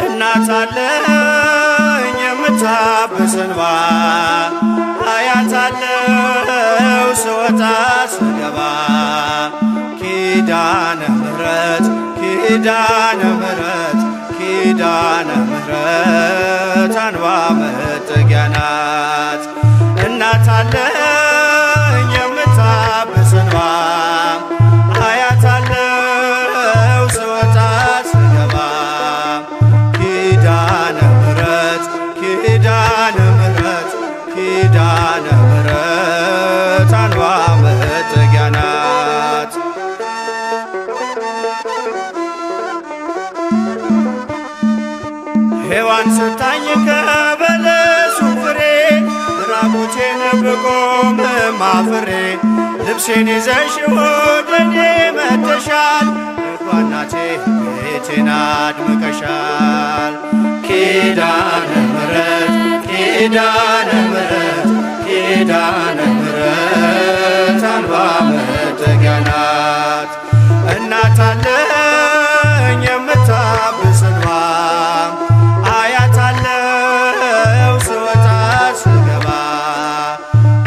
እናት አለኝ የምታብስ እንባ አያታለው ስወጣ ስገባ ኪዳነ ምሕረት ኪዳነ ምሕረት ኪዳነ ምሕረት አንባ መጠጊያ ናት። እናት አለኝ የምታብስ እንባ አያታለው ስወጣ ስገባ ኪዳነ ምሕረት ኪዳነ ምሕረት ኪዳነ ምሕረት አንባ መጠጊያ ናት። ሔዋን ስታኝ ከበለሱ ፍሬ ራቁቴን ብቆምም አፍሬ ልብሴን ይዘሽ ወደኔ መጥተሻል እኮ እናቴ ቤቴን አድምቀሻል። ኪዳነ ምሕረት ኪዳነ ምሕረት ኪዳነ ምሕረት አንባ መጠጊያ ናት። እናት አለኝ የምታብስ እንባ አያታለው ስወጣ ስገባ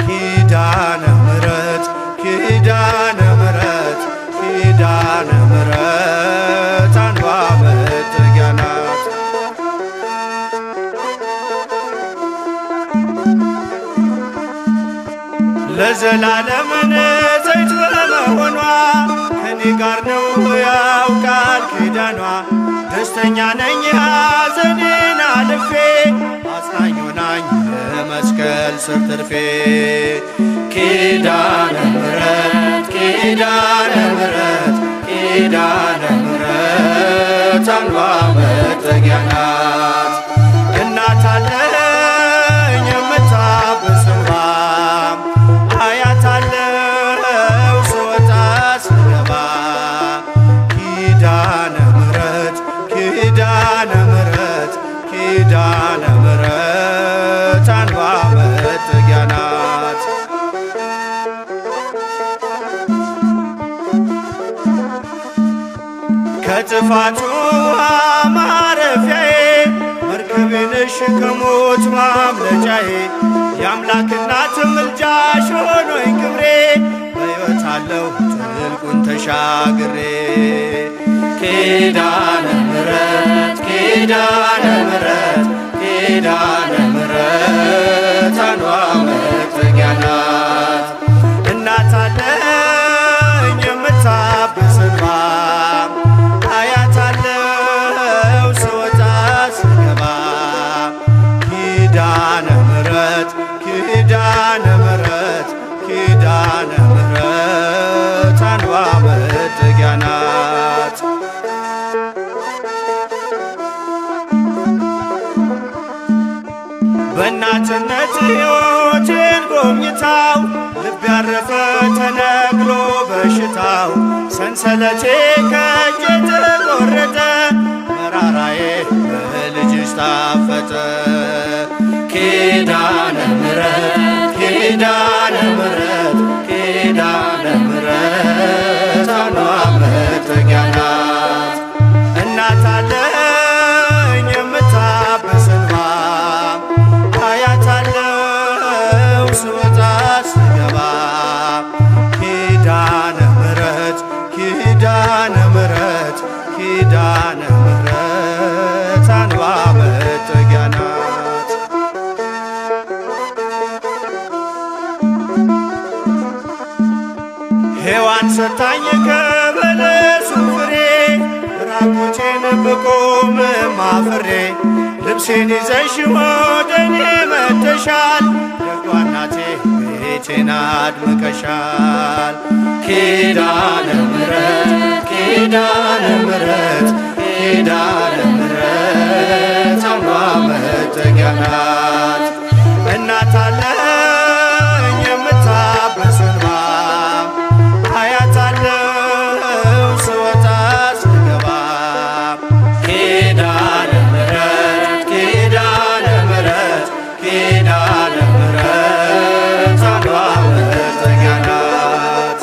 ኪዳነ ምሕረት ኪዳነ ምሕረት ኪዳነ ምሕረት አንባ መጠጊያ ናት። ለዘላለም ንጽሕት በመሆኗ ከኔ ጋር ነው ያውቃል ኪዳኗ። ደስተኛ ነኝ ሐዘኔን አልፌ አጽናኝ ሆናኝ በመስቀል ስር ትርፌ ኪዳነ ምሕረት ኪዳነ ምሕረት ኪዳነ ምሕረት አንባ መጠጊያ ናት። እናት አለኝ የምታብስ እንባ አያታለው ስወጣ ስገባ ኪዳነ ምሕረት ኪዳነ ምሕረት ኪዳነ ምሕረት አንባ መጠጊያ ናት። ከጥፋቱ ማረፊያዬ መርከቤ ነሽ ከሞት ማምለጫዬ የአምላክ እናት ምልጃሽ ሆኖኝ ክብሬ በሕይወት አለሁ ጥልቁን ተሻግሬ ኪዳነ ምሕረት ኪዳነ ምሕረት ኪዳነ ምሕረት አንባ መጠጊያ ናት። እናት አለኝ የምታብስ እንባ አያታለው ስወጣ ስገባ ኪዳነ ምሕረት ኪዳነ ምሕረት ኪዳነ ምሕረት አንባ መጠጊያ ናት። በእናትነት ሕይወቴን ጎብኝታው ልብ ያረፈ ተነቅሎ በሽታው ሰንሰለቴ ከእጄ ተቆረጠ መራራዬ በልጅሽ ታፈጠ ኪዳነ ምሕረት ኪዳነ ምሕረት ኪዳነ ምሕረት አንባ መጠጊያ ናት። እናት አለኝ የምታብስ እንባ አያታለው ስወጣ ስገባ ኪዳነ ምሕረት ኪዳነ ምሕረት ኪዳነ ምሕረት አንባ መጠጊያ ናት። ሔዋን ሰታኝ ከበለሱ ፍሬ ራቁቴን ብቆምም አፍሬ ልብሴን ይዘሽ ወደኔ መጥተሻል ደጓ እናቴ ቤቴን አድምቀሻል ኪዳነ ምሕረት ኪዳነ ምሕረት ኪዳነ ምሕረት አንባ መጠጊያ ናት። እናት አለኝ የምታብስ እንባ አያታለው ስወጣ ስገባ ኪዳነ ምሕረት ኪዳነ ምሕረት ኪዳነ ምሕረት አንዷ መጠጊያ ናት።